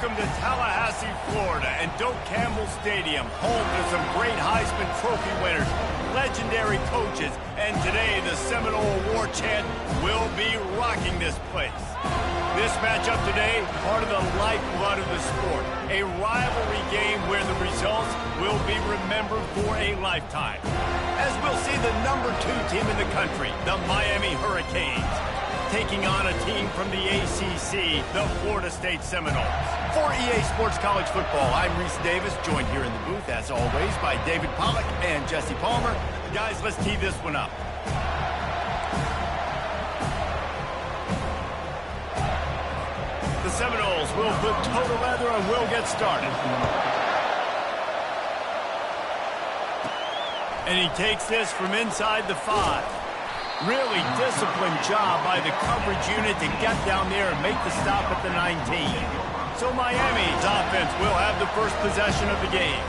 Welcome to Tallahassee, Florida, and Doak Campbell Stadium, home to some great Heisman Trophy winners, legendary coaches, and today the Seminole War Chant will be rocking this place. This matchup today, part of the lifeblood of the sport, a rivalry game where the results will be remembered for a lifetime. As we'll see the #2 team in the country, the Miami Hurricanes, taking on a team from the ACC, the Florida State Seminoles. For EA Sports College Football, I'm Reese Davis, joined here in the booth, as always, by David Pollack and Jesse Palmer. Guys, let's tee this one up. The Seminoles will put toe to leather and will get started. And he takes this from inside the 5. Really disciplined job by the coverage unit to get down there and make the stop at the 19. So Miami's offense will have the first possession of the game.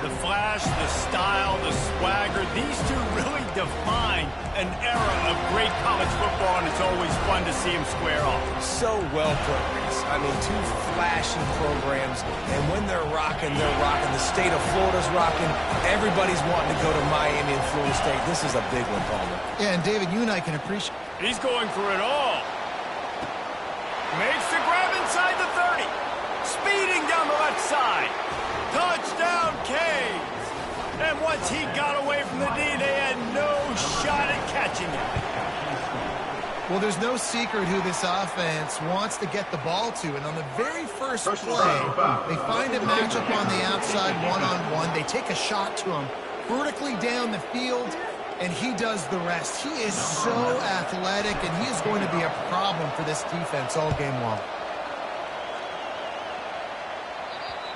The flash, the style, the swagger, these two really define an era of great college football, and it's always fun to see them square off. So well put, Reese. I mean, two flashy programs, and when they're rocking, they're rocking. The state of Florida's rocking. Everybody's wanting to go to Miami and Florida State. This is a big one, Palmer. Yeah, and David, you and I can appreciate... He's going for it all. Makes the grab inside the 30. Speeding down the left side. Touchdown, Canes! And once he got away from the D, they had no shot at catching him. Well, there's no secret who this offense wants to get the ball to. And on the very first play, they find a matchup on the outside one-on-one. They take a shot to him vertically down the field, and he does the rest. He is so athletic, and he is going to be a problem for this defense all game long.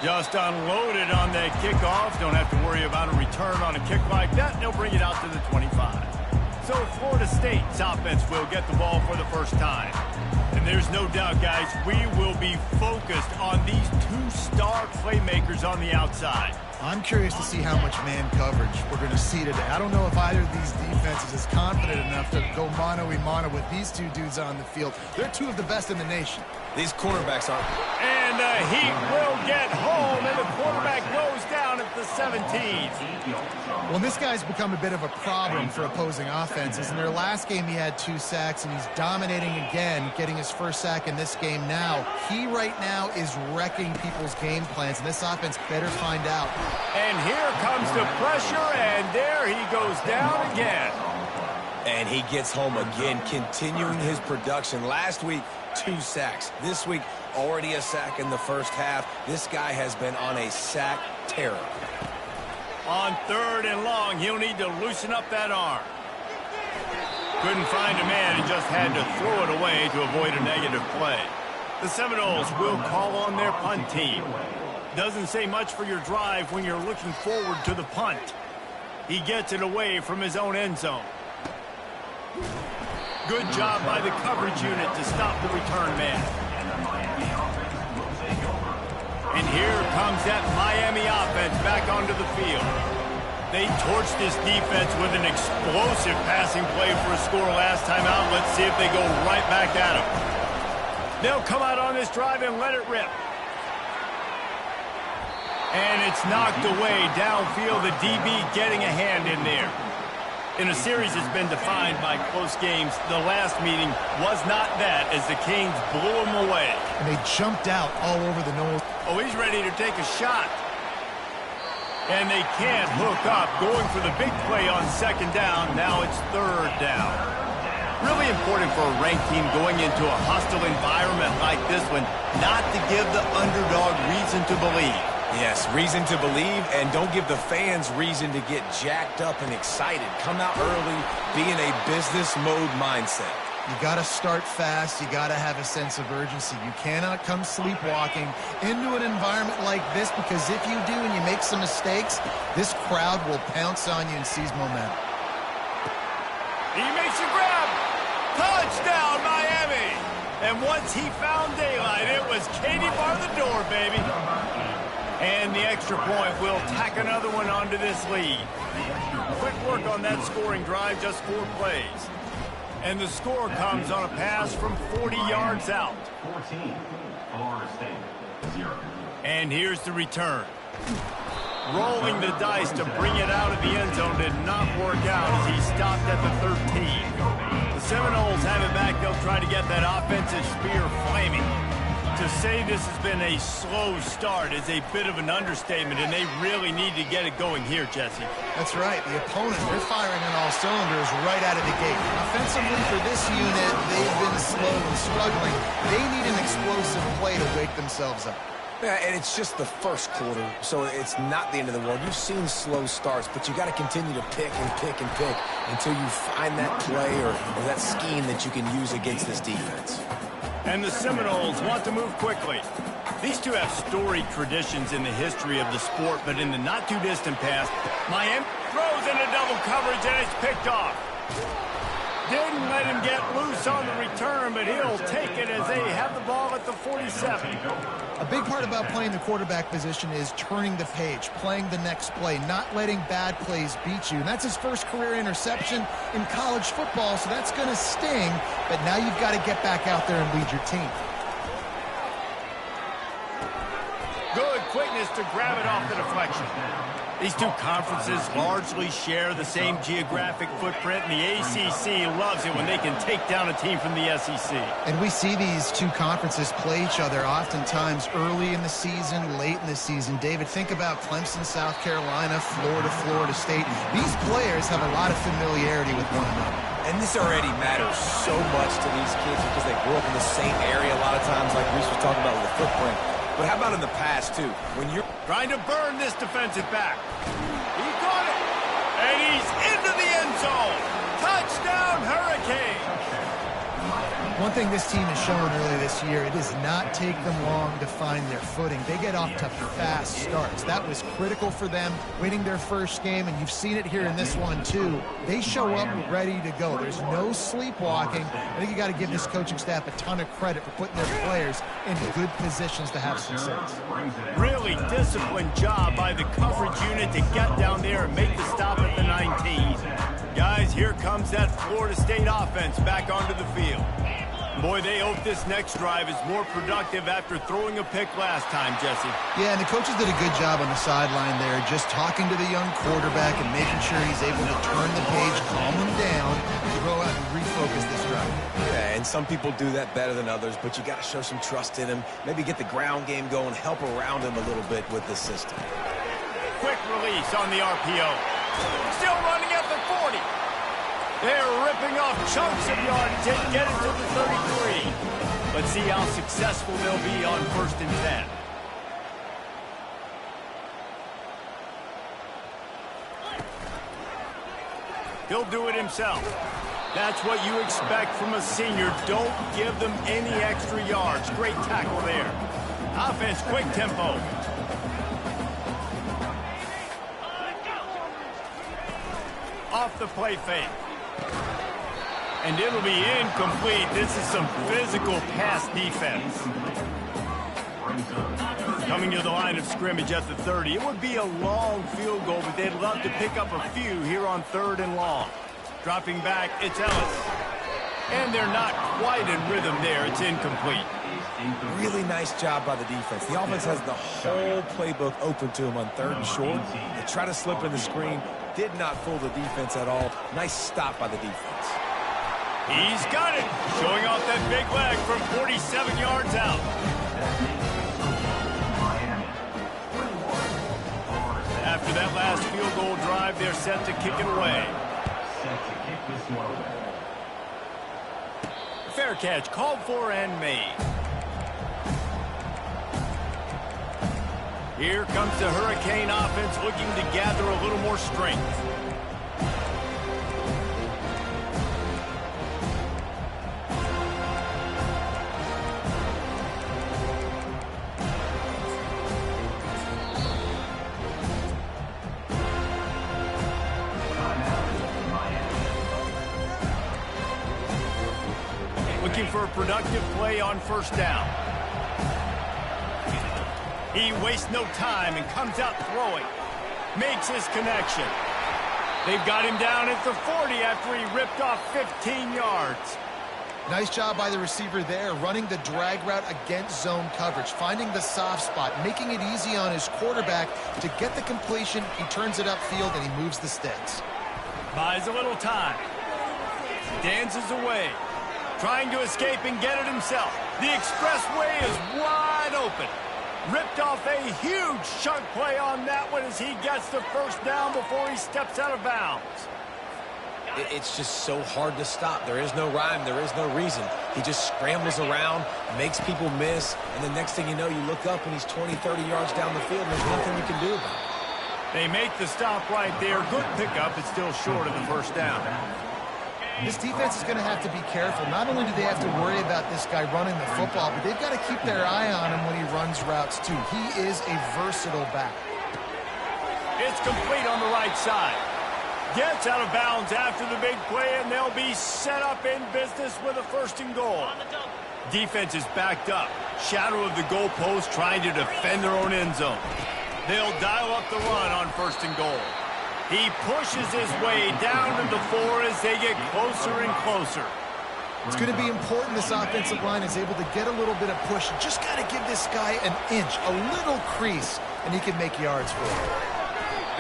Just unloaded on that kickoff. Don't have to worry about a return on a kick like that. They'll bring it out to the 25. So Florida State's offense will get the ball for the first time. And there's no doubt, guys, we will be focused on these two star playmakers on the outside. I'm curious to see how much man coverage we're going to see today. I don't know if either of these defenses is confident enough to go mano-a-mano with these two dudes on the field. They're two of the best in the nation. These cornerbacks are... And the Heat will get home, and the quarterback goes down at the 17. Well, this guy's become a bit of a problem for opposing offenses. In their last game, he had 2 sacks, and he's dominating again, getting his first sack in this game now. He right now is wrecking people's game plans, and this offense better find out. And here comes the pressure, and there he goes down again. And he gets home again, continuing his production. Last week, 2 sacks. This week, already a sack in the first half. This guy has been on a sack terror. On 3rd and long, he'll need to loosen up that arm. Couldn't find a man and just had to throw it away to avoid a negative play. The Seminoles will call on their punt team. Doesn't say much for your drive when you're looking forward to the punt. He gets it away from his own end zone. Good job by the coverage unit to stop the return man. And here comes that Miami offense back onto the field. They torched this defense with an explosive passing play for a score last time out. Let's see if they go right back at him. They'll come out on this drive and let it rip. And it's knocked away downfield. The DB getting a hand in there. In a series that's been defined by close games, the last meeting was not that as the Canes blew them away. And they jumped out all over the nose. Oh, he's ready to take a shot. And they can't hook up, going for the big play on 2nd down. Now it's 3rd down. Really important for a ranked team going into a hostile environment like this one, not to give the underdog reason to believe. Yes, reason to believe, and don't give the fans reason to get jacked up and excited. Come out early, be in a business mode mindset. You got to start fast. You got to have a sense of urgency. You cannot come sleepwalking into an environment like this, because if you do and you make some mistakes, this crowd will pounce on you and seize momentum. He makes a grab. Touchdown, Miami. And once he found daylight, it was Katie bar the door, baby. And the extra point will tack another one onto this lead. Quick work on that scoring drive, just 4 plays. And the score comes on a pass from 40 yards out. 14, Florida State. And here's the return. Rolling the dice to bring it out of the end zone did not work out as he stopped at the 13. The Seminoles have it back. They'll try to get that offensive spear flaming. To say this has been a slow start is a bit of an understatement, and they really need to get it going here, Jesse. That's right. The opponent, they're firing on all cylinders right out of the gate. Offensively for this unit, they've been slow and struggling. They need an explosive play to wake themselves up. Yeah, and it's just the first quarter, so it's not the end of the world. You've seen slow starts, but you got to continue to pick and pick and pick until you find that play or that scheme that you can use against this defense. And the Seminoles want to move quickly. These two have storied traditions in the history of the sport, but in the not-too-distant past, Miami throws into double coverage, and it's picked off. Didn't let him get loose on the return, but he'll take it as they have the ball at the 47. A big part about playing the quarterback position is turning the page, playing the next play, not letting bad plays beat you. And that's his first career interception in college football, so that's going to sting. But now you've got to get back out there and lead your team. Good quickness to grab it off the deflection. These two conferences largely share the same geographic footprint, and the ACC loves it when they can take down a team from the SEC. And we see these two conferences play each other oftentimes early in the season, late in the season. David, think about Clemson, South Carolina, Florida, Florida State. These players have a lot of familiarity with one another. And this already matters so much to these kids because they grew up in the same area a lot of times, like Reese was talking about with the footprint. But how about in the past, too? When you're trying to burn this defensive back. He got it. And he's into the end zone. Touchdown, Hurricane. One thing this team has shown earlier this year, it does not take them long to find their footing. They get off to fast starts. That was critical for them winning their first game, and you've seen it here in this one, too. They show up ready to go. There's no sleepwalking. I think you got to give this coaching staff a ton of credit for putting their players in good positions to have success. Really disciplined job by the coverage unit to get down there and make the stop at the 19. Guys, here comes that Florida State offense back onto the field. Boy, they hope this next drive is more productive after throwing a pick last time, Jesse. Yeah, and the coaches did a good job on the sideline there, just talking to the young quarterback and making sure he's able to turn the page, calm him down, to go out and refocus this drive. Yeah, and some people do that better than others, but you got to show some trust in him, maybe get the ground game going, help around him a little bit with this system. Quick release on the RPO. Still running at the 40. They're ripping off chunks of yardage and get it to the 33. Let's see how successful they'll be on 1st and 10. He'll do it himself. That's what you expect from a senior. Don't give them any extra yards. Great tackle there. Offense, quick tempo. Off the play fake. And it'll be incomplete. This is some physical pass defense. Coming to the line of scrimmage at the 30. It would be a long field goal, but they'd love to pick up a few here on 3rd and long. Dropping back, it's Ellis. And they're not quite in rhythm there. It's incomplete. Really nice job by the defense. The offense has the whole playbook open to them on 3rd and short. They try to slip in the screen. Did not fool the defense at all. Nice stop by the defense. He's got it. Showing off that big leg from 47 yards out. After that last field goal drive, they're set to kick it away. Fair catch called for and made. Here comes the Hurricane offense looking to gather a little more strength. Looking for a productive play on 1st down. He wastes no time and comes out throwing. Makes his connection. They've got him down at the 40 after he ripped off 15 yards. Nice job by the receiver there, running the drag route against zone coverage, finding the soft spot, making it easy on his quarterback to get the completion. He turns it upfield, and he moves the sticks. Buys a little time. Dances away. Trying to escape and get it himself. The expressway is wide open. Ripped off a huge chunk play on that one as he gets the first down before he steps out of bounds. It's just so hard to stop. There is no rhyme. There is no reason. He just scrambles around, makes people miss, and the next thing you know, you look up and he's 20, 30 yards down the field, and there's nothing you can do about it. They make the stop right there. Good pickup. It's still short of the first down. This defense is going to have to be careful. Not only do they have to worry about this guy running the football, but they've got to keep their eye on him when he runs routes, too. He is a versatile back. It's complete on the right side. Gets out of bounds after the big play, and they'll be set up in business with a first and goal. Defense is backed up. Shadow of the goalpost trying to defend their own end zone. They'll dial up the run on first and goal. He pushes his way down to the 4 as they get closer and closer. It's going to be important this offensive line is able to get a little bit of push. Just got to give this guy an inch, a little crease, and he can make yards for it.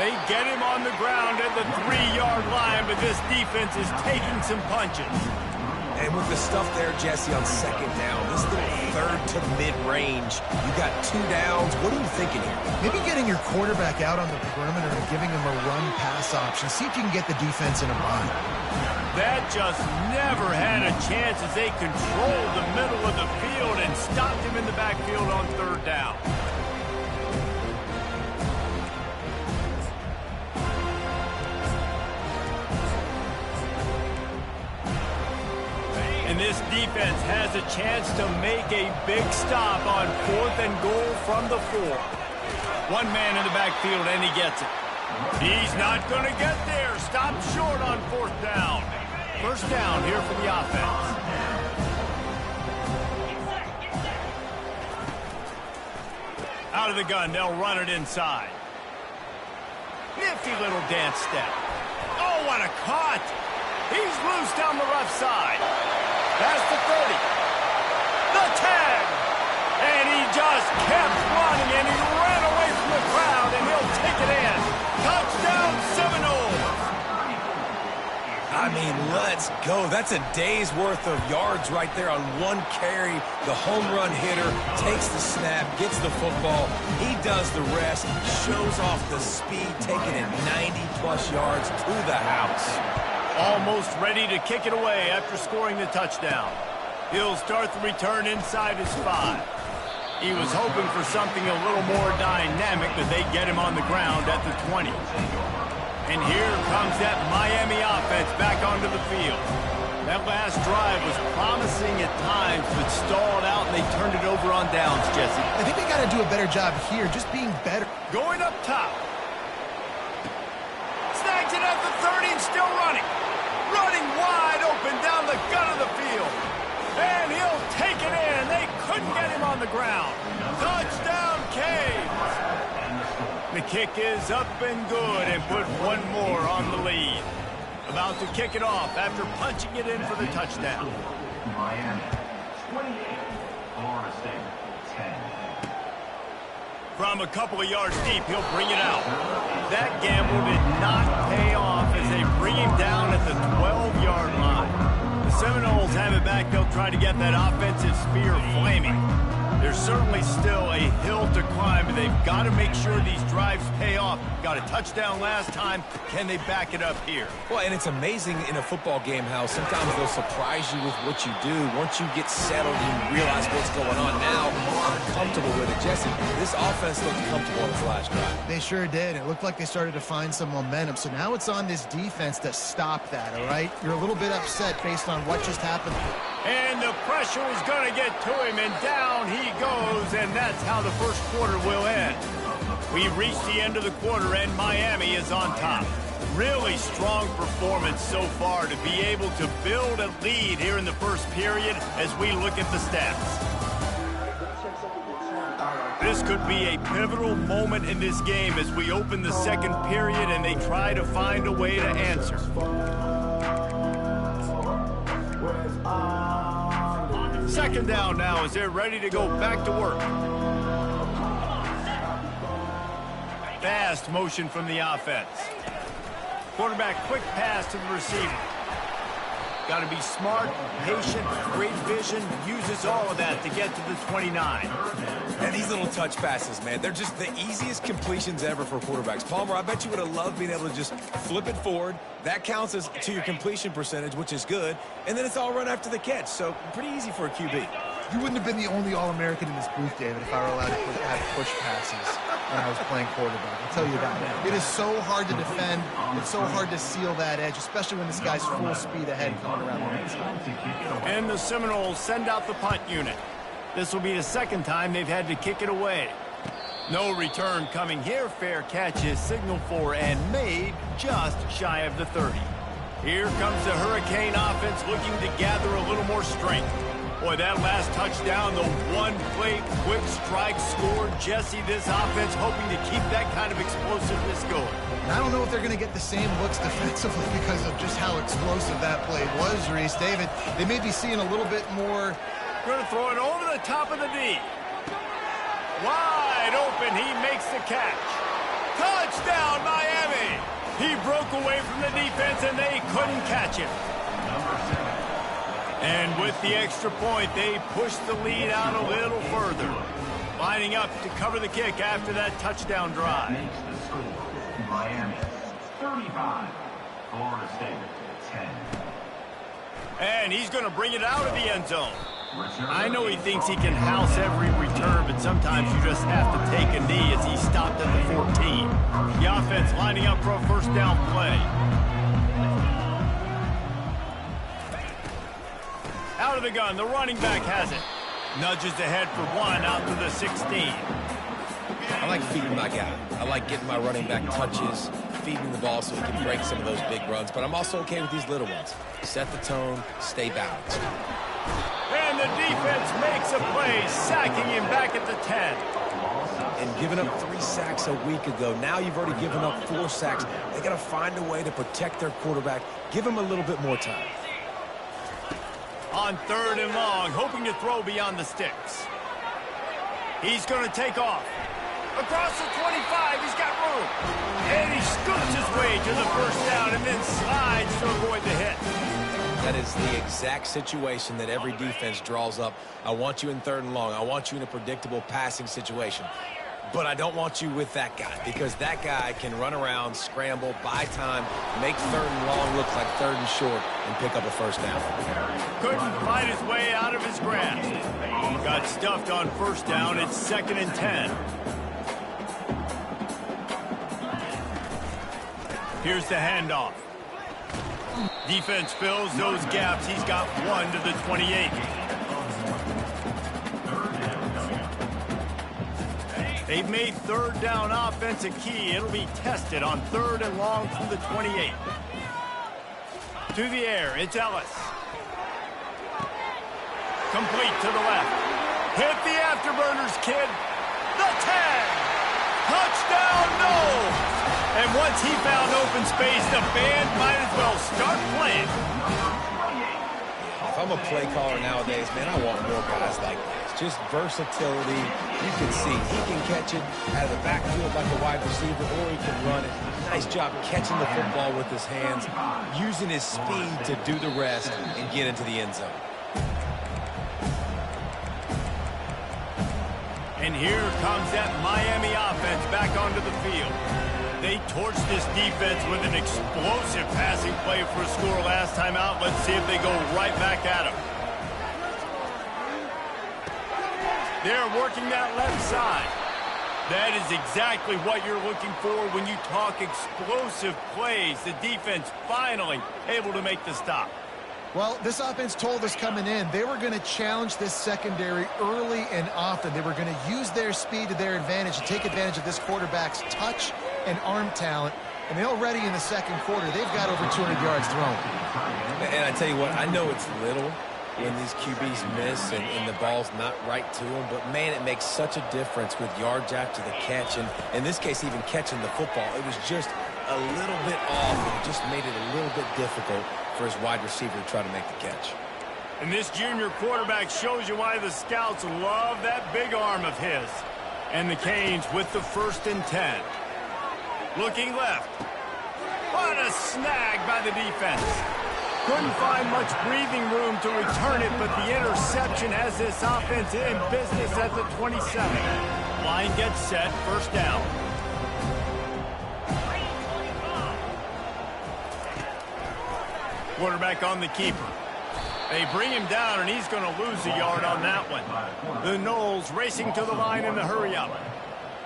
They get him on the ground at the 3-yard line, but this defense is taking some punches. And with the stuff there, Jesse, on second down, this little third to mid-range, you got 2 downs. What are you thinking here? Maybe getting your quarterback out on the perimeter and giving him a run-pass option. See if you can get the defense in a bind. That just never had a chance as they controlled the middle of the field and stopped him in the backfield on third down. And this defense has a chance to make a big stop on 4th and goal from the 4. One man in the backfield, and he gets it. He's not going to get there. Stopped short on 4th down. First down here for the offense. Out of the gun, they'll run it inside. Nifty little dance step. Oh, what a cut! He's loose down the left side. Past the 30. The tag! And he just kept running, and he ran away from the crowd, and he'll take it in. Touchdown, Seminoles! I mean, let's go. That's a day's worth of yards right there on one carry. The home run hitter takes the snap, gets the football. He does the rest, shows off the speed, taking it 90-plus yards to the house. Almost ready to kick it away after scoring the touchdown. He'll start the return inside his 5. He was hoping for something a little more dynamic, but they get him on the ground at the 20. And here comes that Miami offense back onto the field. That last drive was promising at times, but stalled out, and they turned it over on downs, Jesse. I think they got to do a better job here, just being better. Going up top. Snags it at the 30 and still running. Running wide open down the gut of the field. And he'll take it in. They couldn't get him on the ground. Touchdown, Caves. The kick is up and good and put one more on the lead. About to kick it off after punching it in for the touchdown. Miami, 28. Florida State, 10. From a couple of yards deep, he'll bring it out. That gamble did not pay off as they bring him down at the 12-yard line. The Seminoles have it back. They'll try to get that offensive spear flaming. There's certainly still a hill to climb, but they've got to make sure these drives pay off. Got a touchdown last time. Can they back it up here? Well, and it's amazing in a football game how sometimes they'll surprise you with what you do. Once you get settled, you realize what's going on. Now, I'm comfortable with it. Jesse, this offense looked comfortable on this last drive. They sure did. It looked like they started to find some momentum. So now it's on this defense to stop that, all right? You're a little bit upset based on what just happened. And the pressure is going to get to him, and down he goes, and that's how the first quarter will end. We've reached the end of the quarter, and Miami is on top. Really strong performance so far to be able to build a lead here in the first period as we look at the stats. This could be a pivotal moment in this game as we open the second period and they try to find a way to answer. Second down now as they're ready to go back to work. Fast motion from the offense. Quarterback quick pass to the receiver. Got to be smart, patient, great vision, uses all of that to get to the 29. And these little touch passes, man, they're just the easiest completions ever for quarterbacks. Palmer, I bet you would have loved being able to just flip it forward. That counts as to your completion percentage, which is good. And then it's all run after the catch, so pretty easy for a QB. You wouldn't have been the only All-American in this booth, David, if I were allowed to have push passes when I was playing quarterback. I'll tell you that now. It is so hard to defend. It's so hard to seal that edge, especially when this guy's full speed ahead coming around the inside. And the Seminoles send out the punt unit. This will be the second time they've had to kick it away. No return coming here. Fair catch is signaled for and made just shy of the 30. Here comes the Hurricane offense looking to gather a little more strength. Boy, that last touchdown, the one-play quick strike scored. Jesse, this offense hoping to keep that kind of explosiveness going. And I don't know if they're going to get the same looks defensively because of just how explosive that play was, Reese. David, they may be seeing a little bit more. Going to throw it over the top of the D. Wide open, he makes the catch. Touchdown, Miami! He broke away from the defense and they couldn't catch him. And with the extra point, they push the lead out a little further. Lining up to cover the kick after that touchdown drive. Makes the score. Miami 35, Florida State 10. And he's going to bring it out of the end zone. I know he thinks he can house every return, but sometimes you just have to take a knee as he stopped at the 14. The offense lining up for a first down play. Out of the gun, the running back has it. Nudges ahead for one out to the 16. I like feeding my guy. I like getting my running back touches, feeding the ball so he can break some of those big runs. But I'm also okay with these little ones. Set the tone, stay balanced. And the defense makes a play, sacking him back at the 10. And giving up 3 sacks a week ago, now you've already given up 4 sacks. They got to find a way to protect their quarterback. Give him a little bit more time. On third and long, hoping to throw beyond the sticks. He's going to take off. Across the 25, he's got room. And he scoots his way to the first down and then slides to avoid the hit. That is the exact situation that every defense draws up. I want you in third and long. I want you in a predictable passing situation. But I don't want you with that guy because that guy can run around, scramble, buy time, make third and long look like third and short, and pick up a first down. Couldn't find his way out of his grasp. Got stuffed on first down. It's 2nd and 10. Here's the handoff. Defense fills those gaps. He's got one to the 28. They've made third down offense a key. It'll be tested on third and long from the 28. To the air, it's Ellis. Complete to the left. Hit the afterburners, kid. The 10. Touchdown, no. And once he found open space, the band might as well start playing. If I'm a play caller nowadays, man, I want more guys like this. Just versatility. You can see he can catch it out of the backfield like a wide receiver, or he can run it. Nice job catching the football with his hands, using his speed to do the rest and get into the end zone. And here comes that Miami offense back onto the field. They torched this defense with an explosive passing play for a score last time out. Let's see if they go right back at him. They're working that left side. That is exactly what you're looking for when you talk explosive plays. The defense finally able to make the stop. Well, this offense told us coming in they were going to challenge this secondary early and often. They were going to use their speed to their advantage and take advantage of this quarterback's touch and arm talent. And they already in the second quarter, they've got over 200 yards thrown. And I tell you what, I know it's little when these QBs miss and the ball's not right to them, but man, it makes such a difference with yards after the catch. And in this case, even catching the football, it was just a little bit off, and it just made it a little bit difficult for his wide receiver to try to make the catch. And this junior quarterback shows you why the scouts love that big arm of his. And the Canes with the 1st and 10. Looking left. What a snag by the defense. Couldn't find much breathing room to return it, but the interception has this offense in business at the 27. Line gets set, 1st down. Quarterback on the keeper. They bring him down, and he's going to lose a yard on that one. The Noles racing to the line in the hurry-up.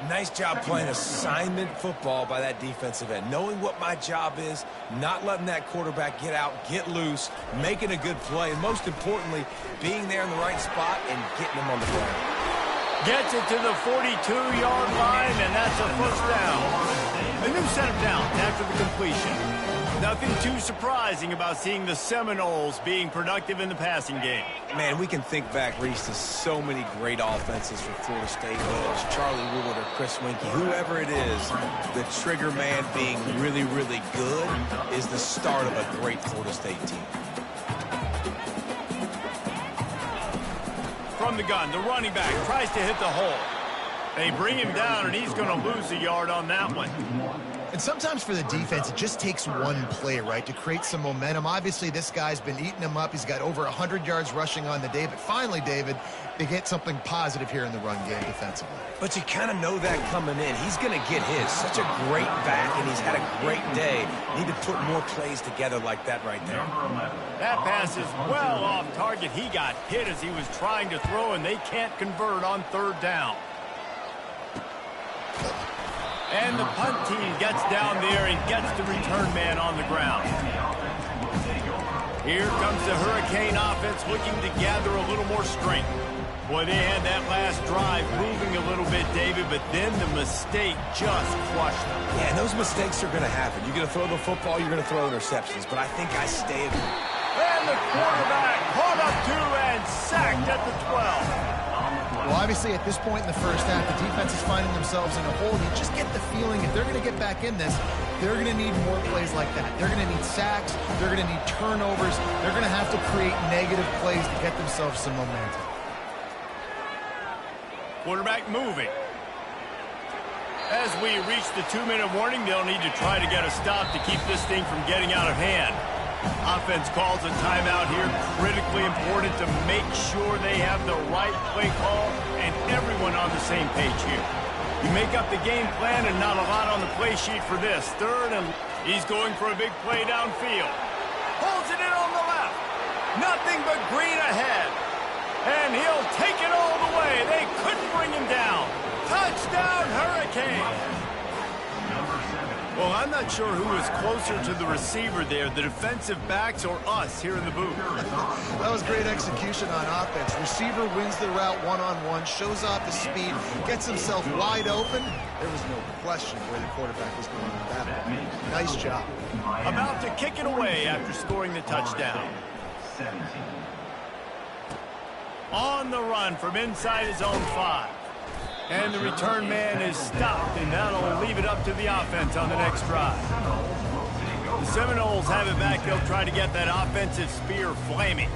Nice job playing assignment football by that defensive end. Knowing what my job is, not letting that quarterback get out, get loose, making a good play, and most importantly, being there in the right spot and getting him on the ground. Gets it to the 42-yard line, and that's a 1st down. The new set of downs after the completion. Nothing too surprising about seeing the Seminoles being productive in the passing game. Man, we can think back, Reese, to so many great offenses for Florida State, whether it's Charlie Wood or Chris Winkie, whoever it is, the trigger man being really, really good is the start of a great Florida State team. From the gun, the running back tries to hit the hole. They bring him down, and he's going to lose a yard on that one. And sometimes for the defense, it just takes one play, right, to create some momentum. Obviously, this guy's been eating them up. He's got over 100 yards rushing on the day. But finally, David, they get something positive here in the run game defensively. But you kind of know that coming in. He's going to get his. Such a great back, and he's had a great day. Need to put more plays together like that right there. That pass is well off target. He got hit as he was trying to throw, and they can't convert on 3rd down. And the punt team gets down there and gets the return man on the ground. Here comes the Hurricane offense looking to gather a little more strength. Boy, they had that last drive moving a little bit, David, but then the mistake just crushed them. Yeah, and those mistakes are going to happen. You're going to throw the football, you're going to throw interceptions, but I think I stay. And the quarterback caught up to and sacked at the 12. Well, obviously, at this point in the 1st half, the defense is finding themselves in a hole. You just get the feeling if they're going to get back in this, they're going to need more plays like that. They're going to need sacks. They're going to need turnovers. They're going to have to create negative plays to get themselves some momentum. Quarterback moving. As we reach the 2-minute warning, they'll need to try to get a stop to keep this thing from getting out of hand. Offense calls a timeout here. Critically important to make sure they have the right play call and everyone on the same page here. You make up the game plan and not a lot on the play sheet for this. 3rd, and he's going for a big play downfield. Holds it in on the left. Nothing but green ahead. And he'll take it all the way. They couldn't bring him down. Touchdown, Hurricane. Well, I'm not sure who was closer to the receiver there, the defensive backs or us here in the booth. That was great execution on offense. Receiver wins the route one-on-one, shows off the speed, gets himself wide open. There was no question where the quarterback was going with that one. Nice job. About to kick it away after scoring the touchdown. On the run from inside his own 5. And the return man is stopped, and that'll leave it up to the offense on the next drive. The Seminoles have it back. They'll try to get that offensive spear flaming.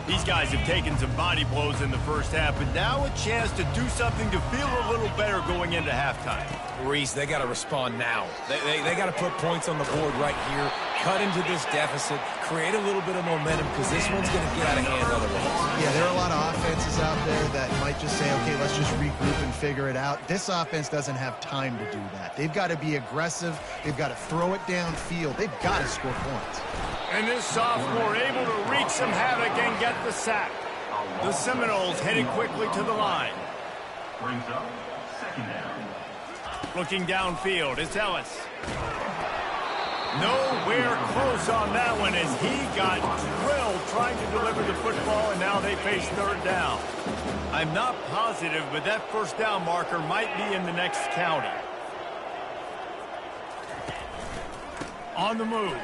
These guys have taken some body blows in the 1st half, but now a chance to do something to feel a little better going into halftime. Reese, they got to respond now. They got to put points on the board right here, cut into this deficit, create a little bit of momentum, because this one's going to get out of hand otherwise. Yeah, there are a lot of offenses out there that might just say, okay, let's just regroup and figure it out. This offense doesn't have time to do that. They've got to be aggressive. They've got to throw it downfield. They've got to score points. And this sophomore able to wreak some havoc and get the sack. The Seminoles headed quickly to the line. Brings up 2nd down. Looking downfield, it's Ellis. Nowhere close on that one as he got drilled trying to deliver the football, and now they face 3rd down. I'm not positive, but that 1st down marker might be in the next county. On the move.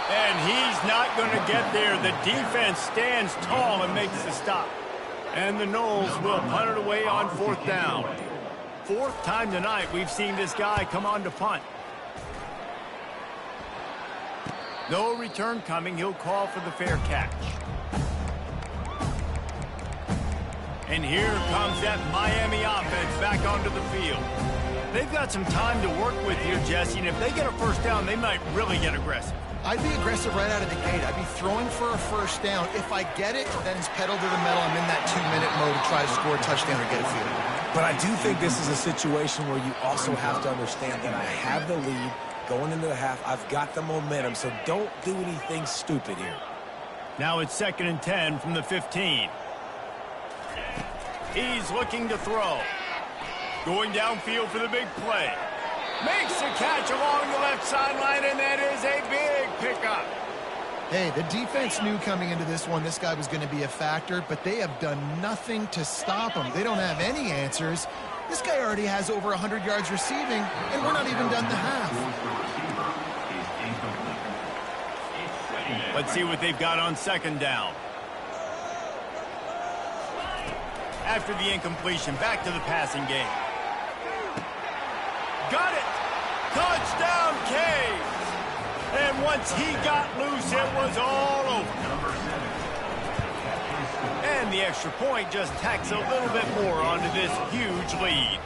And he's not going to get there. The defense stands tall and makes the stop. And the Noles will punt it away on 4th down. 4th time tonight we've seen this guy come on to punt. No return coming. He'll call for the fair catch. And here comes that Miami offense back onto the field. They've got some time to work with here, Jesse, and if they get a first down, they might really get aggressive. I'd be aggressive right out of the gate. I'd be throwing for a first down. If I get it, then it's pedal to the metal. I'm in that 2-minute mode to try to score a touchdown or get a field goal. But I do think this is a situation where you also have to understand that I have the lead going into the half. I've got the momentum, so don't do anything stupid here. Now it's 2nd and 10 from the 15. He's looking to throw. Going downfield for the big play. Makes a catch along the left sideline, and that is a big pickup. Hey, the defense knew coming into this one this guy was going to be a factor, but they have done nothing to stop him. They don't have any answers. This guy already has over 100 yards receiving, and we're not even done the half. Let's see what they've got on 2nd down. After the incompletion, back to the passing game. Got it! Touchdown, Caves! And once he got loose, it was all over. And the extra point just tacks a little bit more onto this huge lead.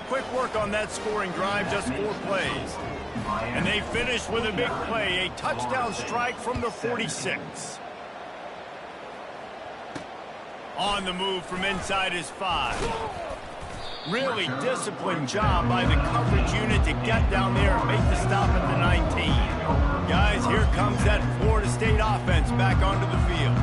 Quick work on that scoring drive, just 4 plays. And they finished with a big play, a touchdown strike from the 46. On the move from inside his 5. Really disciplined job by the coverage unit to get down there and make the stop at the 19. Guys, here comes that Florida State offense back onto the field.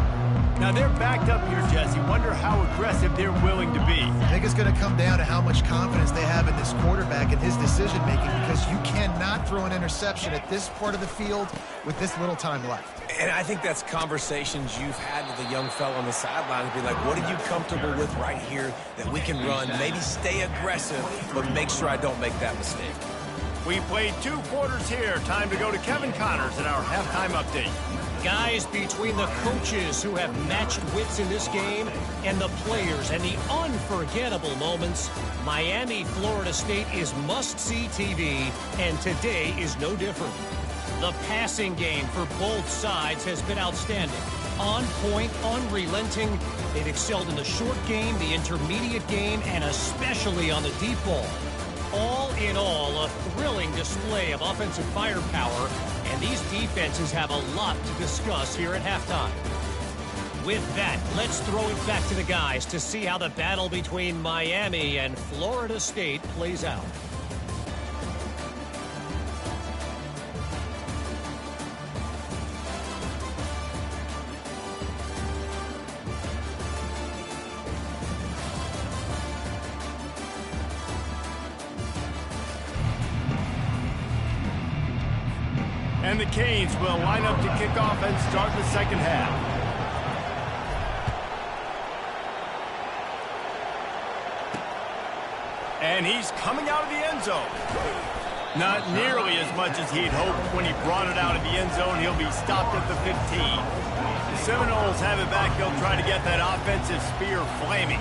Now they're backed up here, Jesse. Wonder how aggressive they're willing to be. I think it's going to come down to how much confidence they have in this quarterback and his decision-making, because you cannot throw an interception at this part of the field with this little time left. And I think that's conversations you've had with a young fella on the sideline to be like, what are you comfortable with right here that we can run? Maybe stay aggressive, but make sure I don't make that mistake. We played 2 quarters here. Time to go to Kevin Connors in our halftime update. Guys, between the coaches who have matched wits in this game and the players and the unforgettable moments, Miami, Florida State is must-see TV, and today is no different. The passing game for both sides has been outstanding. On point, unrelenting. They've excelled in the short game, the intermediate game, and especially on the deep ball. All in all, a thrilling display of offensive firepower, and these defenses have a lot to discuss here at halftime. With that, let's throw it back to the guys to see how the battle between Miami and Florida State plays out. And the Canes will line up to kick off and start the 2nd half. And he's coming out of the end zone. Not nearly as much as he'd hoped when he brought it out of the end zone. He'll be stopped at the 15. The Seminoles have it back. They'll try to get that offensive spear flaming.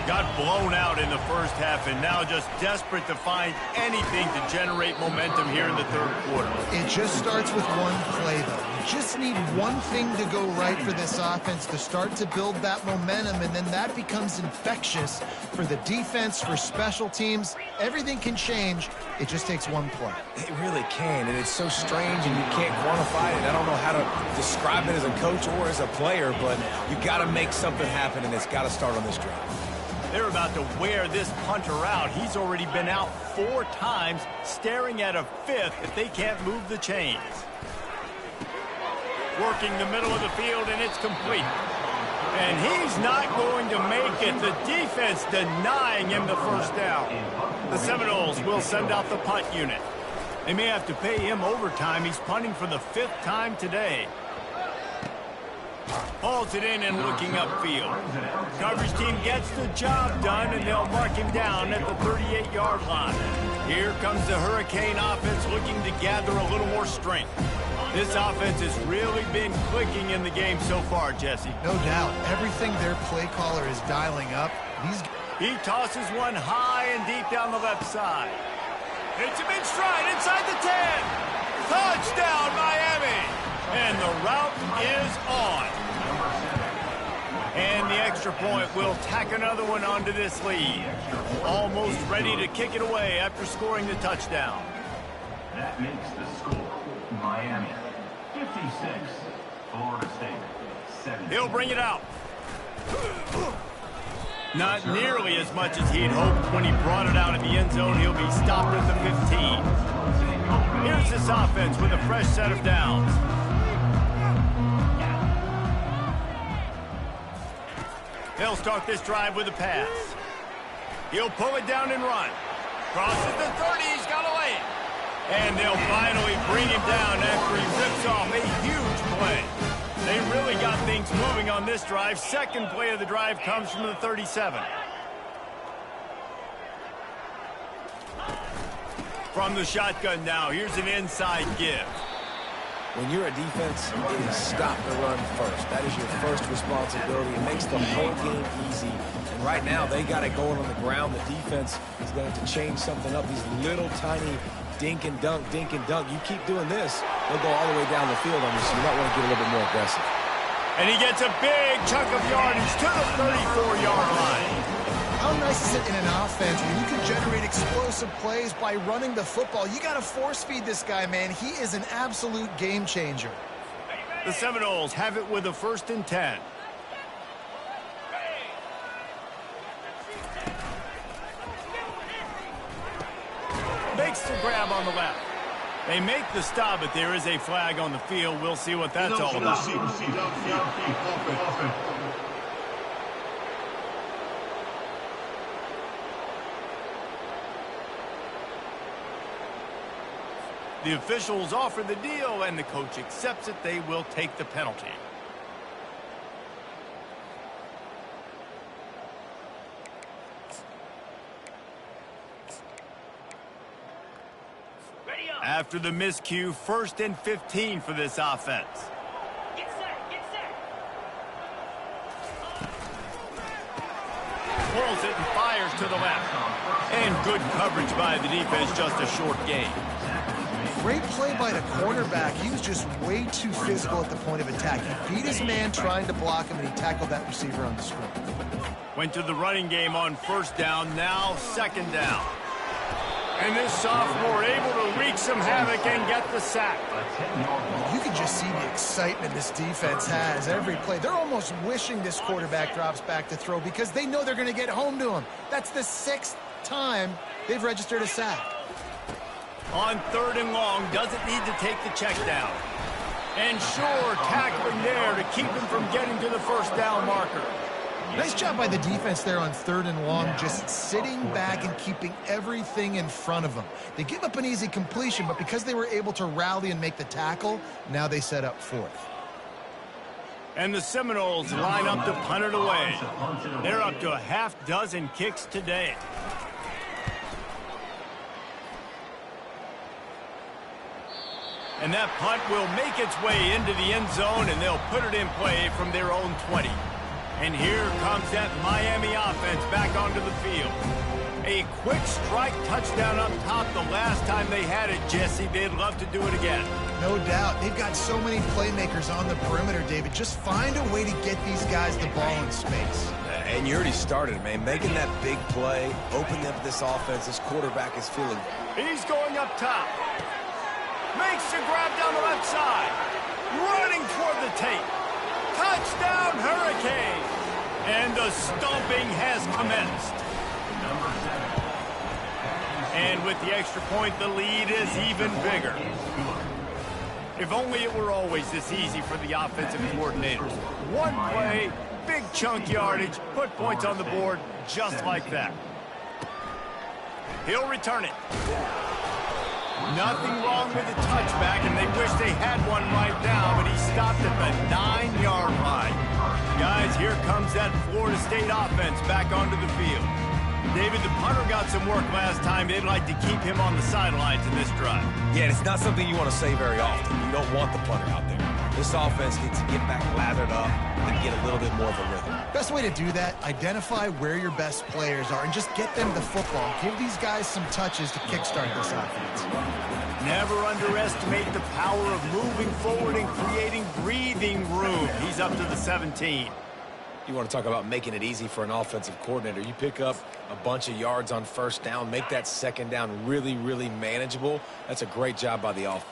Got blown out in the first half and now just desperate to find anything to generate momentum here in the 3rd quarter. It just starts with one play, though. You just need one thing to go right for this offense to start to build that momentum, and then that becomes infectious for the defense, for special teams. Everything can change. It just takes one play. It really can, and it's so strange, and you can't quantify it. I don't know how to describe it as a coach or as a player, but you got to make something happen, and it's got to start on this drive. They're about to wear this punter out. He's already been out 4 times, staring at a 5th if they can't move the chains. Working the middle of the field, and it's complete. And he's not going to make it. The defense denying him the first down. The Seminoles will send out the punt unit. They may have to pay him overtime. He's punting for the 5th time today. Hauls it in and looking upfield. Coverage team gets the job done, and they'll mark him down at the 38-yard line. Here comes the Hurricane offense looking to gather a little more strength. This offense has really been clicking in the game so far, Jesse. No doubt. Everything their play caller is dialing up. He tosses one high and deep down the left side. Hits him in stride inside the 10. Touchdown, Miami. extra point will tack another one onto this lead. Almost ready to kick it away after scoring the touchdown. That makes the score Miami 56, Florida State 7. He'll bring it out. Not nearly as much as he'd hoped when he brought it out of the end zone. He'll be stopped at the 15. Here's this offense with a fresh set of downs. They'll start this drive with a pass. He'll pull it down and run. Crosses the 30, he's got to lay it. And they'll finally bring him down after he rips off a huge play. They really got things moving on this drive. Second play of the drive comes from the 37. From the shotgun now, here's an inside give. When you're a defense, it is stop the run first. That is your first responsibility. It makes the whole game easy. And right now, they got it going on the ground. The defense is going to have to change something up. These little tiny dink and dunk, dink and dunk. You keep doing this, they'll go all the way down the field on you, so you might want to get a little bit more aggressive. And he gets a big chunk of yardage to the 34-yard line. How nice is it in an offense when you can generate explosive plays by running the football? You got to force feed this guy, man. He is an absolute game changer. The Seminoles have it with a 1st and 10. Makes the grab on the left. They make the stop, but there is a flag on the field. We'll see what that's all about. The officials offer the deal, and the coach accepts it. They will take the penalty. After the miscue, 1st and 15 for this offense. Get set, get set. Pulls it and fires to the left. And good coverage by the defense, just a short gain. Great play by the cornerback. He was just way too physical at the point of attack. He beat his man trying to block him, and he tackled that receiver on the screen. Went to the running game on 1st down, now 2nd down. And this sophomore able to wreak some havoc and get the sack. You can just see the excitement this defense has every play. They're almost wishing this quarterback drops back to throw because they know they're going to get home to him. That's the 6th time they've registered a sack. On 3rd and long, doesn't need to take the check down. And sure, tackling there to keep him from getting to the 1st down marker. Nice job by the defense there on 3rd and long, just sitting back and keeping everything in front of them. They give up an easy completion, but because they were able to rally and make the tackle, now they set up 4th. And the Seminoles line up to punt it away. They're up to a half-dozen kicks today. And that punt will make its way into the end zone, and they'll put it in play from their own 20. And here comes that Miami offense back onto the field. A quick strike touchdown up top the last time they had it, Jesse. They'd love to do it again. No doubt. They've got so many playmakers on the perimeter, David. Just find a way to get these guys the ball in space. And you already started, man. Making that big play, opening up this offense. This quarterback is feeling. He's going up top. Makes the grab down the left side. Running toward the tape. Touchdown, Hurricane! And the stomping has commenced. And with the extra point, the lead is even bigger. If only it were always this easy for the offensive coordinators. One play, big chunk yardage, put points on the board just like that. He'll return it. Nothing wrong with the touchback, and they wish they had one right now, but he stopped at the 9-yard line. Guys, here comes that Florida State offense back onto the field. David, the punter got some work last time. They'd like to keep him on the sidelines in this drive. Yeah, it's not something you want to say very often. You don't want the punter out there. This offense needs to get back lathered up and get a little bit more of a rhythm. Best way to do that, identify where your best players are and just get them the football. Give these guys some touches to kickstart this offense. Never underestimate the power of moving forward and creating breathing room. He's up to the 17. You want to talk about making it easy for an offensive coordinator. You pick up a bunch of yards on first down, make that second down really, really manageable. That's a great job by the offense.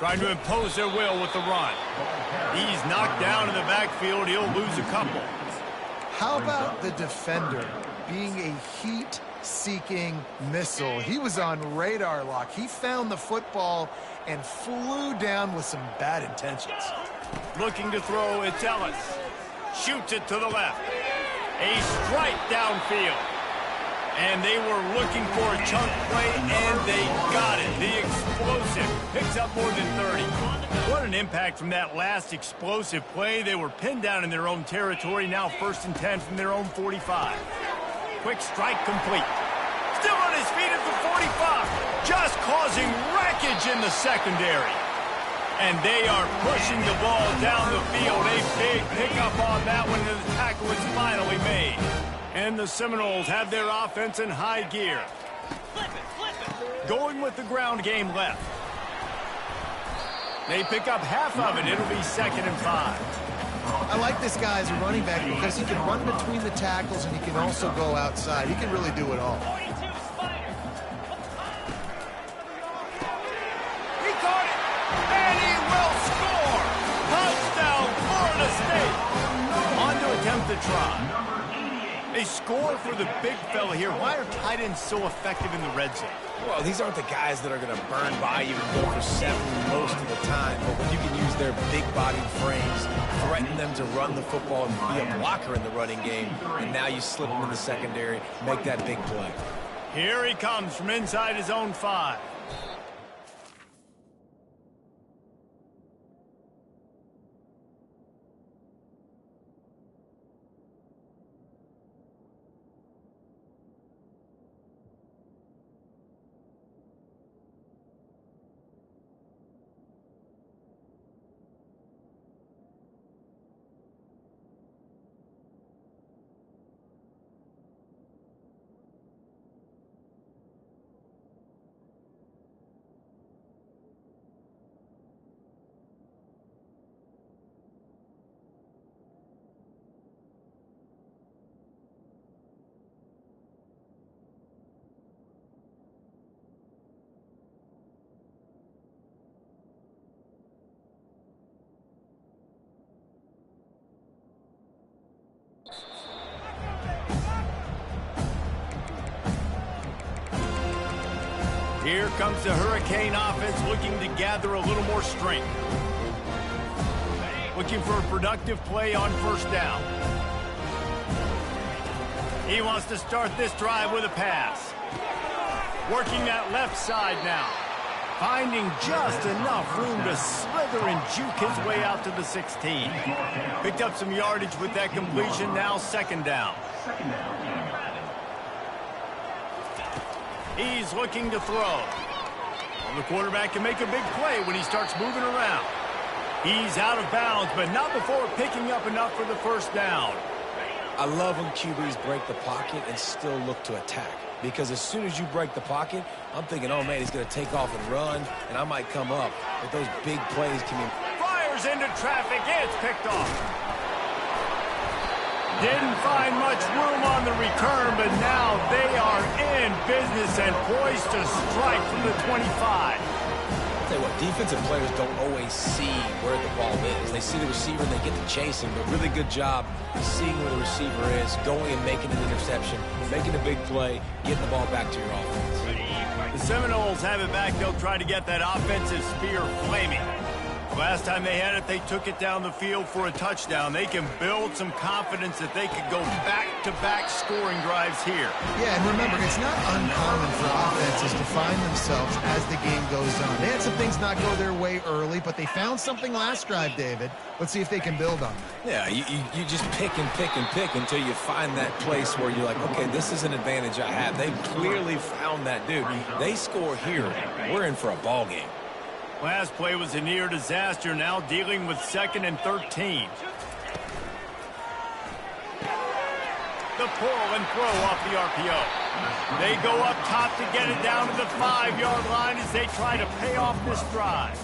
Trying to impose their will with the run. He's knocked down in the backfield. He'll lose a couple. How about the defender being a heat-seeking missile? He was on radar lock. He found the football and flew down with some bad intentions. Looking to throw, it's Ellis. Shoots it to the left. A strike downfield. And they were looking for a chunk play, and they got it. The explosive picks up more than 30. What an impact from that last explosive play. They were pinned down in their own territory, now 1st and 10 from their own 45. Quick strike complete. Still on his feet at the 45. Just causing wreckage in the secondary. And they are pushing the ball down the field. A big pickup on that one, and the tackle is finally made. And the Seminoles have their offense in high gear. Going with the ground game left. They pick up half of it. It'll be 2nd and 5. I like this guy as a running back because he can run between the tackles and he can also go outside. He can really do it all. He caught it, and he will score. Touchdown, Florida State. On to attempt the try. They score for the big fella here. Why are tight ends so effective in the red zone? Well, these aren't the guys that are going to burn by you and go for 7 most of the time. But when you can use their big-bodied frames, threaten them to run the football and be a blocker in the running game, and now you slip them in the secondary, make that big play. Here he comes from inside his own 5. Here comes the Hurricane offense looking to gather a little more strength. Looking for a productive play on 1st down. He wants to start this drive with a pass. Working that left side now. Finding just enough room to slither and juke his way out to the 16. Picked up some yardage with that completion, now 2nd down. He's looking to throw. Well, the quarterback can make a big play when he starts moving around. He's out of bounds, but not before picking up enough for the 1st down. I love when QBs break the pocket and still look to attack. Because as soon as you break the pocket, I'm thinking, oh, man, he's going to take off and run, and I might come up. But those big plays can be... Fires into traffic. It's picked off. Didn't find much room on the return, but now they are in business and poised to strike from the 25. I'll tell you what, defensive players don't always see where the ball is. They see the receiver and they get to chase him. But really good job seeing where the receiver is, going and making an interception, making a big play, getting the ball back to your offense. The Seminoles have it back. They'll try to get that offensive spear flaming. Last time they had it, they took it down the field for a touchdown. They can build some confidence that they could go back-to-back scoring drives here. Yeah, and remember, it's not uncommon for offenses to find themselves as the game goes on. They had some things not go their way early, but they found something last drive, David. Let's see if they can build on that. Yeah, you just pick and pick and pick until you find that place where you're like, okay, this is an advantage I have. They clearly found that, dude. They score here. We're in for a ball game. Last play was a near disaster, now dealing with 2nd and 13. The pull and throw off the RPO. They go up top to get it down to the 5-yard line as they try to pay off this drive.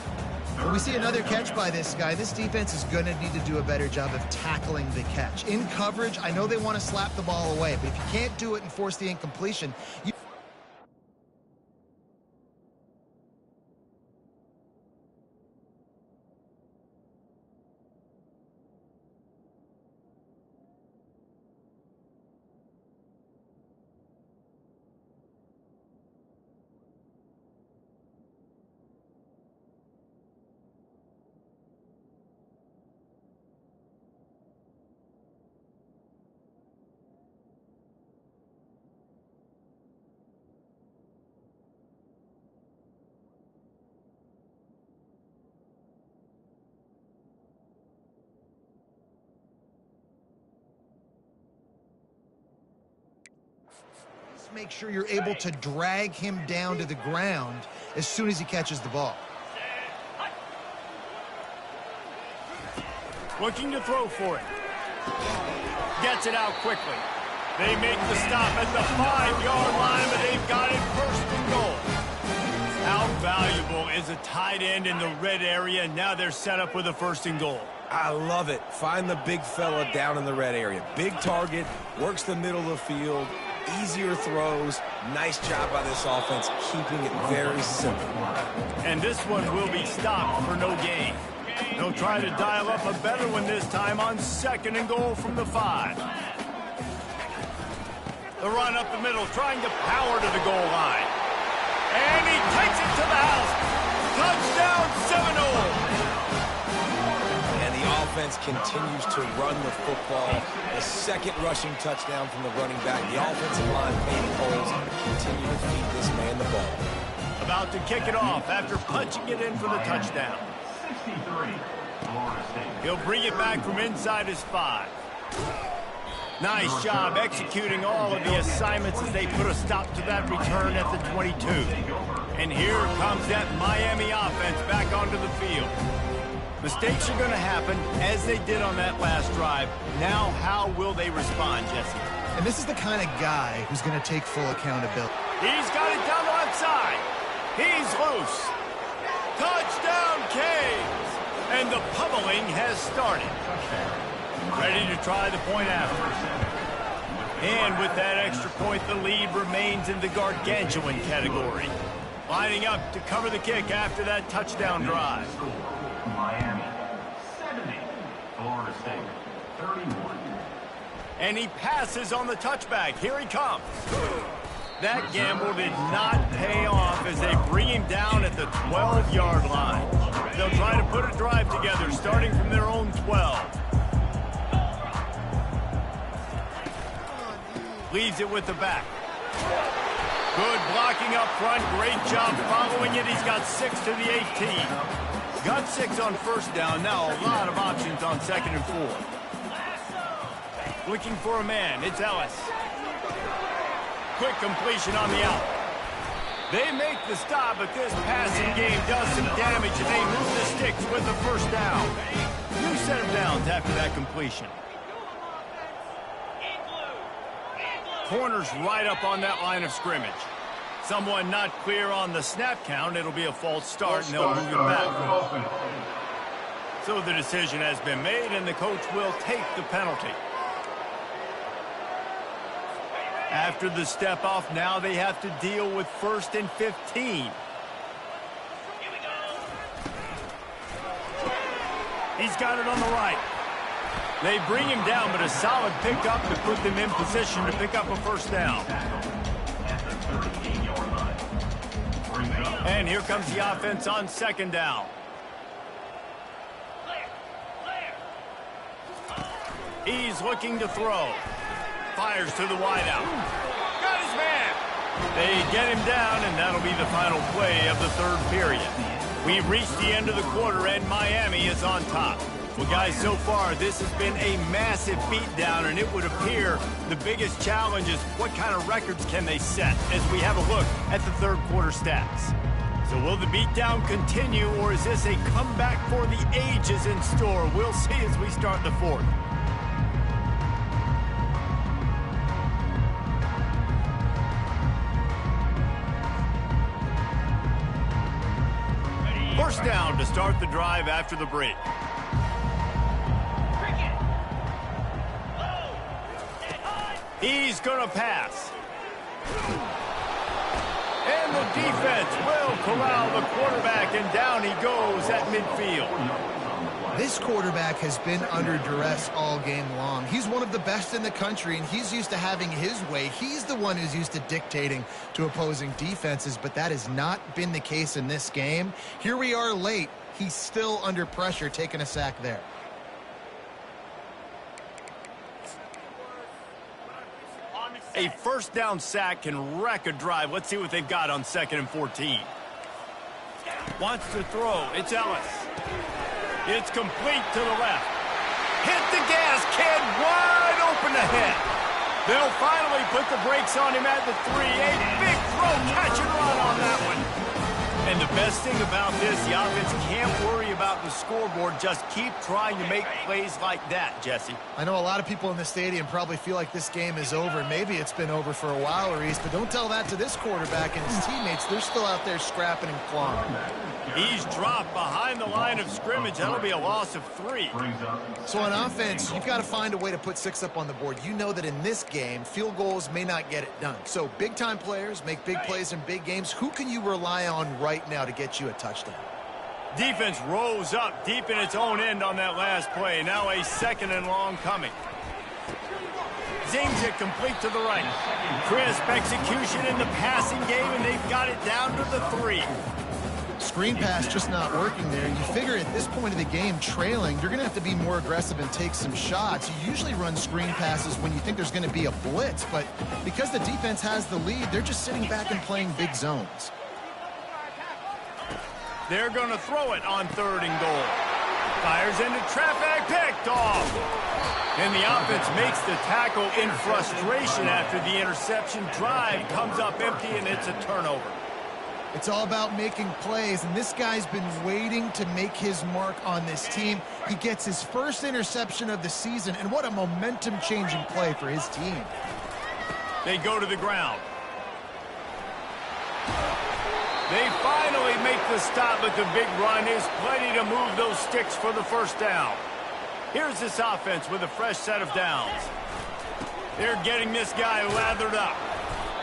When we see another catch by this guy, this defense is going to need to do a better job of tackling the catch. In coverage, I know they want to slap the ball away, but if you can't do it and force the incompletion, you... just make sure you're able to drag him down to the ground as soon as he catches the ball. Looking to throw for it. Gets it out quickly. They make the stop at the 5-yard line, but they've got it first and goal. How valuable is a tight end in the red area? Now they're set up with a first and goal. I love it. Find the big fella down in the red area. Big target, works the middle of the field, easier throws. Nice job by this offense, keeping it very simple. And this one will be stopped for no gain. They'll try to dial up a better one this time on second and goal from the 5. The run up the middle, trying to power to the goal line. And he takes it to the house. Touchdown, Seminole. And the offense continues to run the football. The second rushing touchdown from the running back. The offensive line painting holes continue to feed this man the ball. About to kick it off after punching it in for the touchdown. 63, Florida State. He'll bring it back from inside his 5. Nice job executing all of the assignments as they put a stop to that return at the 22. And here comes that Miami offense back onto the field. Mistakes are going to happen, as they did on that last drive. Now, how will they respond, Jesse? And this is the kind of guy who's going to take full accountability. He's got it down the left side. He's loose. Touchdown, Canes! And the pummeling has started. Ready to try the point after. And with that extra point, the lead remains in the gargantuan category. Lining up to cover the kick after that touchdown drive. Miami, 70, Florida State, 31. And he passes on the touchback. Here he comes. That gamble did not pay off as they bring him down at the 12-yard line. They'll try to put a drive together starting from their own 12. Leaves it with the back. Good blocking up front. Great job following it. He's got 6 to the 18. Got 6 on first down. Now a lot of options on second and 4. Looking for a man. It's Ellis. Quick completion on the out. They make the stop, but this passing game does some damage, and they move the sticks with the first down. New set of downs after that completion. Corners right up on that line of scrimmage. Someone not clear on the snap count. It'll be a false start, and they'll move it back. So the decision has been made, and the coach will take the penalty. After the step off, now they have to deal with 1st and 15. He's got it on the right. They bring him down, but a solid pickup to put them in position to pick up a first down. And here comes the offense on second down. He's looking to throw. Fires to the wideout. Got his man. They get him down, and that'll be the final play of the third period. We've reached the end of the quarter, and Miami is on top. Well, guys, so far, this has been a massive beatdown, and it would appear the biggest challenge is what kind of records can they set as we have a look at the third quarter stats. So will the beatdown continue, or is this a comeback for the ages in store? We'll see as we start the fourth. First down to start the drive after the break. He's going to pass. And the defense will corral the quarterback, and down he goes at midfield. This quarterback has been under duress all game long. He's one of the best in the country, and he's used to having his way. He's the one who's used to dictating to opposing defenses, but that has not been the case in this game. Here we are late. He's still under pressure, taking a sack there. A first down sack can wreck a drive. Let's see what they've got on 2nd and 14. Wants to throw. It's Ellis. It's complete to the left. Hit the gas, kid. Wide open ahead. They'll finally put the brakes on him at the 3. A big throw, catch and run on that one. And the best thing about this, the offense can't worry about the scoreboard. Just keep trying to make plays like that, Jesse. I know a lot of people in the stadium probably feel like this game is over. Maybe it's been over for a while, Reese, but don't tell that to this quarterback and his teammates. They're still out there scrapping and clawing. He's dropped behind the line of scrimmage. That'll be a loss of 3. So on offense, you've got to find a way to put 6 up on the board. You know that in this game, field goals may not get it done. So big-time players make big plays in big games. Who can you rely on right now to get you a touchdown? Defense rose up deep in its own end on that last play. Now a 2nd and long coming. Zings it complete to the right. Crisp execution in the passing game, and they've got it down to the 3. Screen pass just not working there. You figure at this point of the game, trailing, you're going to have to be more aggressive and take some shots. You usually run screen passes when you think there's going to be a blitz, but because the defense has the lead, they're just sitting back and playing big zones. They're going to throw it on 3rd and goal. Fires into traffic, picked off. And the offense makes the tackle in frustration after the interception. Drive comes up empty, and it's a turnover. It's all about making plays, and this guy's been waiting to make his mark on this team. He gets his first interception of the season, and what a momentum-changing play for his team. They go to the ground. They finally make the stop, but the big run is plenty to move those sticks for the first down. Here's this offense with a fresh set of downs. They're getting this guy lathered up.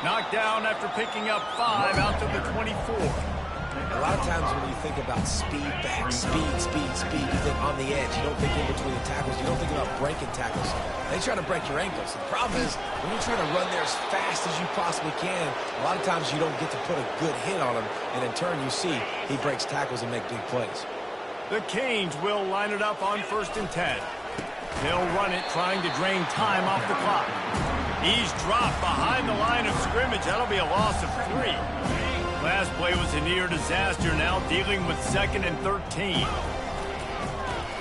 Knocked down after picking up 5 out to the 24. A lot of times when you think about speed back, speed, you think on the edge. You don't think in between the tackles. You don't think about breaking tackles. They try to break your ankles. The problem is when you're trying to run there as fast as you possibly can, a lot of times you don't get to put a good hit on him, and in turn you see he breaks tackles and make big plays. The Canes will line it up on 1st and 10. They'll run it, trying to drain time off the clock. He's dropped behind the line of scrimmage. That'll be a loss of 3. Last play was a near disaster, now dealing with 2nd and 13.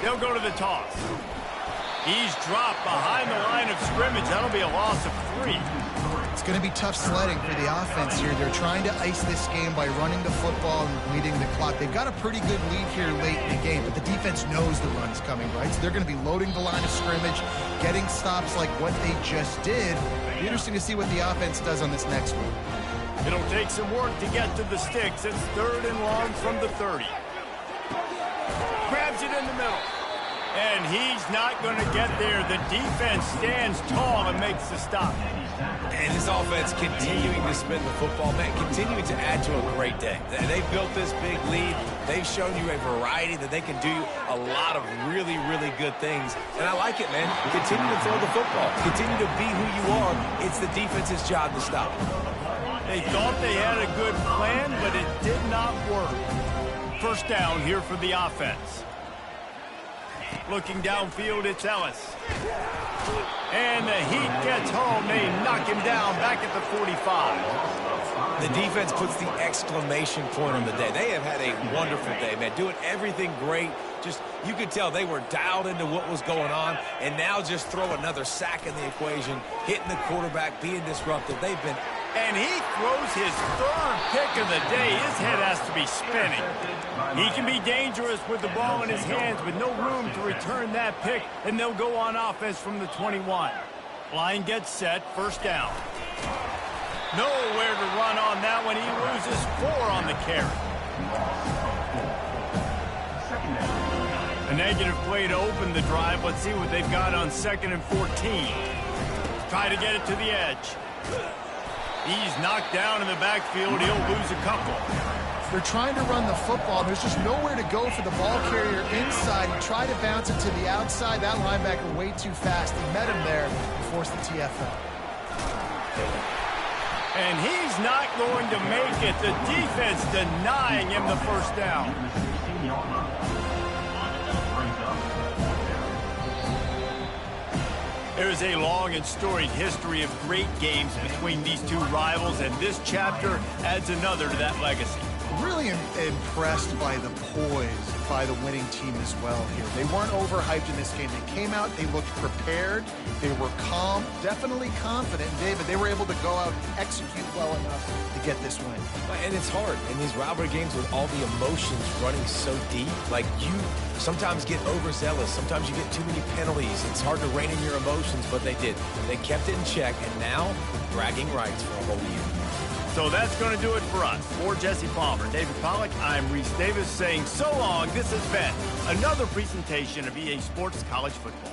They'll go to the toss. He's dropped behind the line of scrimmage. That'll be a loss of 3. It's going to be tough sledding for the offense here. They're trying to ice this game by running the football and leading the clock. They've got a pretty good lead here late in the game, but the defense knows the run's coming, right? So they're going to be loading the line of scrimmage, getting stops like what they just did. It'll be interesting to see what the offense does on this next one. It'll take some work to get to the sticks. It's 3rd and long from the 30. Grabs it in the middle. And he's not going to get there. The defense stands tall and makes the stop. And this offense continuing to spin the football, man, continuing to add to a great day. They've built this big lead. They've shown you a variety that they can do a lot of really, really good things. And I like it, man. Continue to throw the football. Continue to be who you are. It's the defense's job to stop. They thought they had a good plan, but it did not work. First down here for the offense. Looking downfield, it's Ellis. And the Heat gets home. They knock him down back at the 45. The defense puts the exclamation point on the day. They have had a wonderful day, man. Doing everything great. Just, you could tell they were dialed into what was going on. And now just throw another sack in the equation. Hitting the quarterback, being disruptive. They've been... And he throws his 3rd pick of the day. His head has to be spinning. He can be dangerous with the ball in his hands, but no room to return that pick, and they'll go on offense from the 21. Line gets set, first down. Nowhere to run on that one. He loses 4 on the carry. A negative play to open the drive. Let's see what they've got on 2nd and 14. Try to get it to the edge. He's knocked down in the backfield. He'll lose a couple. They're trying to run the football. There's just nowhere to go for the ball carrier inside. He tried to bounce it to the outside. That linebacker way too fast. He met him there and forced the TFL. And he's not going to make it. The defense denying him the first down. There's a long and storied history of great games between these two rivals, and this chapter adds another to that legacy. Really impressed by the poise by the winning team as well here. They weren't overhyped in this game. They came out, they looked prepared, they were calm, definitely confident. And David, they were able to go out and execute well enough to get this win. And it's hard in these rivalry games with all the emotions running so deep. Like, you sometimes get overzealous. Sometimes you get too many penalties. It's hard to rein in your emotions, but they did. They kept it in check, and now bragging rights for a whole year. So that's going to do it for us. For Jesse Palmer, David Pollack, I'm Reese Davis saying so long. This has been another presentation of EA Sports College Football.